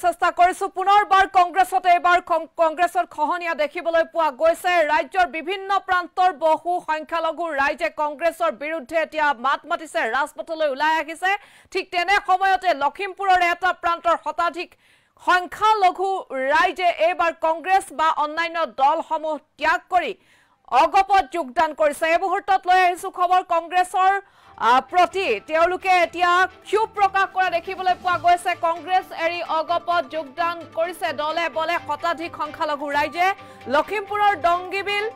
চেষ্টা কৰিছো পুনৰবাৰ কংগ্ৰেছতে এবাৰ কংগ্ৰেছৰ খহনীয়া দেখিবলৈ পোৱা গৈছে ৰাজ্যৰ বিভিন্ন প্ৰান্তৰ বহু সংখ্যালঘু ৰাইজে কংগ্ৰেছৰ বিৰুদ্ধে এতিয়া মাত মাতিছে ৰাজপথলৈ ওলাই আহিছে ঠিক তেনে সময়তে লখিমপুৰৰ এটা প্ৰান্তৰ শতাধিক সংখ্যালঘু ৰাইজে এবাৰ কংগ্ৰেছ বা অন্যান্য দলসমূহ ত্যাগ কৰি অগপত যোগদান কৰিছে এই মুহূৰ্তত লৈ আহিছো খবৰ কংগ্ৰেছৰ প্ৰতি তেওঁলোকে এতিয়া ক্ষোভ প্ৰকাশ কৰা দেখিবলৈ পোৱা গৈছে কংগ্ৰেছ এৰি অগপত যোগদান কৰিছে দলে বলে শতাধিক সংখ্যালঘু ৰাইজে লখিমপুৰৰ ডংগিবিল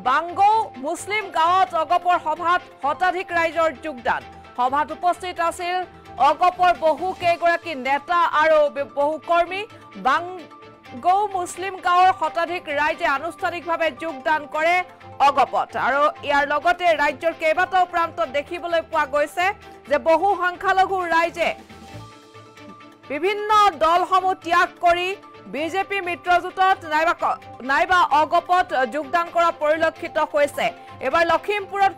বাংগৌ মুছলিম গাঁৱত অগপৰ সভাত শতাধিক ৰাইজৰ যোগদান সভাত উপস্থিত আছিল অগপৰ বহু কেইগৰাকী নেতা আৰু বহু কৰ্মী বাংগৌ মুছলিম গাঁৱৰ শতাধিক ৰাইজে আনুষ্ঠানিকভাৱে যোগদান কৰে অগপত আৰু ইয়াৰ লগতে ৰাজ্যৰ কেইবাটাও প্ৰান্তত দেখিবলৈ পোৱা গৈছে যে বহু সংখ্যালঘু ৰাইজে বিভিন্ন দলসমূহ ত্যাগ কৰি বিজেপি মিত্ৰজোঁটত নাইবা অগপত যোগদান কৰা পৰিলক্ষিত হৈছে এবাৰ লখিমপুৰত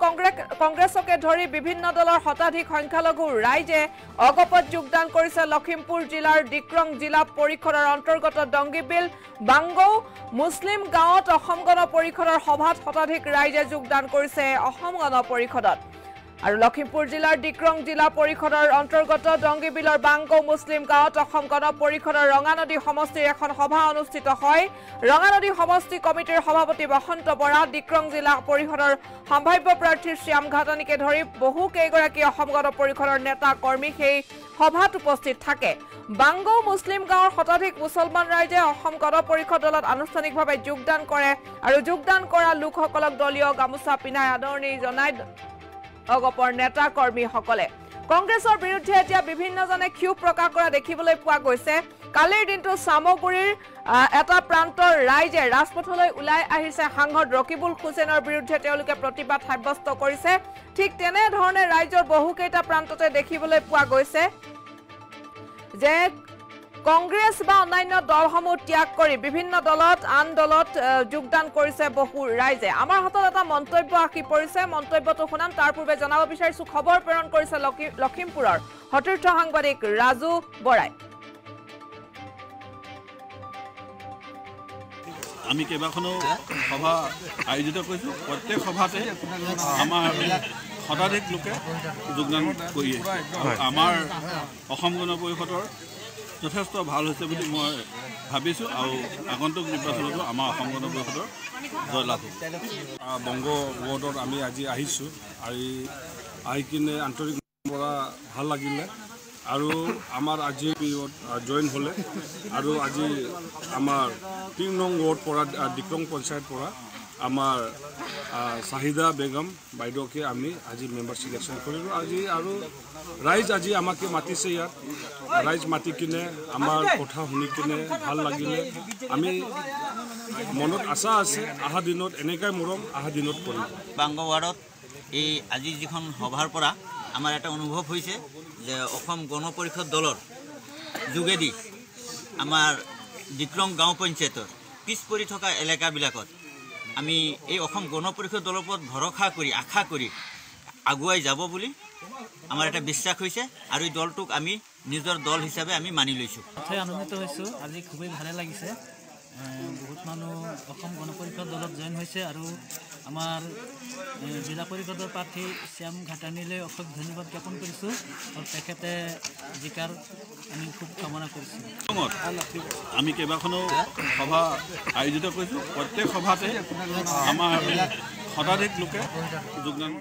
কংগ্ৰেছকে ধৰি বিভিন্ন দলৰ শতাধিক সংখ্যালঘু ৰাইজে অগপত যোগদান কৰিছে লখিমপুৰ জিলাৰ ডিক্ৰং জিলা পৰিষদৰ অন্তৰ্গত ডংগিবিল বাংগৌ মুছলিম গাঁৱত অসম গণ পৰিষদৰ সভাত শতাধিক ৰাইজে যোগদান কৰিছে অসম গণ পৰিষদত আৰু লখিমপুৰ জিলাৰ ডিক্ৰং জিলা পৰিষদৰ অন্তৰ্গত ডংগিবিলৰ বাংগৌ মুছলিম গাঁৱত অসম গণ পৰিষদৰ ৰঙানদী সমষ্টিৰ এখন সভা অনুষ্ঠিত হয় ৰঙানদী সমষ্টি কমিটিৰ সভাপতি বসন্ত বৰা ডিক্ৰং জিলা পৰিষদৰ সম্ভাৱ্য প্ৰাৰ্থী শ্যাম ঘাটানীকে ধৰি বহু কেইগৰাকী অসম গণ পৰিষদৰ নেতা কৰ্মী সেই সভাত উপস্থিত থাকে বাংগৌ মুছলিম গাঁৱৰ শতাধিক মুছলমান ৰাইজে অসম গণ পৰিষদ দলত আনুষ্ঠানিকভাৱে যোগদান কৰে আৰু যোগদান কৰা লোকসকলক দলীয় গামোচা পিন্ধাই আদৰণি জনায় অগপৰ নেতা কৰ্মীসকলে কংগ্ৰেছৰ বিৰুদ্ধে এতিয়া বিভিন্নজনে ক্ষোভ প্ৰকাশ কৰা দেখিবলৈ পোৱা গৈছে কালিৰ দিনটো সামগুৰিৰ এটা প্ৰান্তৰ ৰাইজে ৰাজপথলৈ ওলাই আহিছে সাংসদ ৰকিবুল হুছেইনৰ বিৰুদ্ধে তেওঁলোকে প্ৰতিবাদ সাব্যস্ত কৰিছে ঠিক তেনে ধৰণে ৰাজ্যৰ বহুকেইটা প্ৰান্ততে দেখিবলৈ পোৱা গৈছে যে কংগ্ৰেছ বা অন্যান্য দলসমূহ ত্যাগ কৰি বিভিন্ন দলত আন দলত যোগদান কৰিছে বহু ৰাইজে আমাৰ হাতত এটা মন্তব্য আহি পৰিছে মন্তব্যটো শুনাম তাৰ পূৰ্বে জনাব বিচাৰিছো খবৰ প্ৰেৰণ কৰিছে লখিমপুৰৰ সতীৰ্থ সাংবাদিক ৰাজু বৰাই আমি কেইবাখনো সভা আয়োজিত কৰিছো প্ৰত্যেক সভাতে আমাৰ শতাধিক লোকে যোগদান কৰি আমাৰ অসম গণ পৰিষদৰ যথেষ্ট ভাল হৈছে বুলি মই ভাবিছোঁ আৰু আগন্তুক নিৰ্বাচনতো আমাৰ অসম গণ পৰিষদৰ জয়লাভ হ'ব বংগ ৱাৰ্ডত আমি আজি আহিছোঁ আৰু আহি কিনে আন্তৰিক পৰা ভাল লাগিলে আৰু আমাৰ আজি জইন হ'লে আৰু আজি আমাৰ ৩ নং ৱাৰ্ড পৰা ডিক্ৰং পঞ্চায়ত পৰা আমাৰ চাহিদা বেগম বাইদেউকে আমি আজি মেম্বাৰ চিলেকশ্যন কৰিলোঁ আজি আৰু ৰাইজ আজি আমাকে মাতিছে ইয়াত ৰাইজ মাতি কিনে আমাৰ কথা শুনি কিনে ভাল লাগিলে আমি মনত আশা আছে অহা দিনত এনেকৈ মৰম অহা দিনত কৰিম বাংগৌ ৱাৰ্ডত এই আজি যিখন সভাৰ পৰা আমাৰ এটা অনুভৱ হৈছে যে অসম গণ পৰিষদ দলৰ যোগেদি আমাৰ ডিক্ৰং গাঁও পঞ্চায়তৰ পিছ পৰি থকা এলেকাবিলাকত আমি এই অসম গণ পৰিষদ দলৰ ওপৰত ভৰসা কৰি আশা কৰি আগুৱাই যাব বুলি আমাৰ এটা বিশ্বাস হৈছে আৰু এই দলটোক আমি নিজৰ দল হিচাপে আমি মানি লৈছোঁ আনন্দিত হৈছোঁ আজি খুবেই ভালে লাগিছে বহুত মানুহ অসম গণ পৰিষদ দলত জইন হৈছে আৰু আমাৰ জিলা পৰিষদৰ প্ৰাৰ্থী শ্যাম ঘাটানীলৈ অশেষ ধন্যবাদ জ্ঞাপন কৰিছোঁ আৰু তেখেতে জিকাৰ আমি খুব কামনা কৰিছোঁ আমি কেইবাখনো সভা আয়োজিত কৰিছো প্ৰত্যেক সভাতে আমাৰ শতাধিক লোকে যোগদান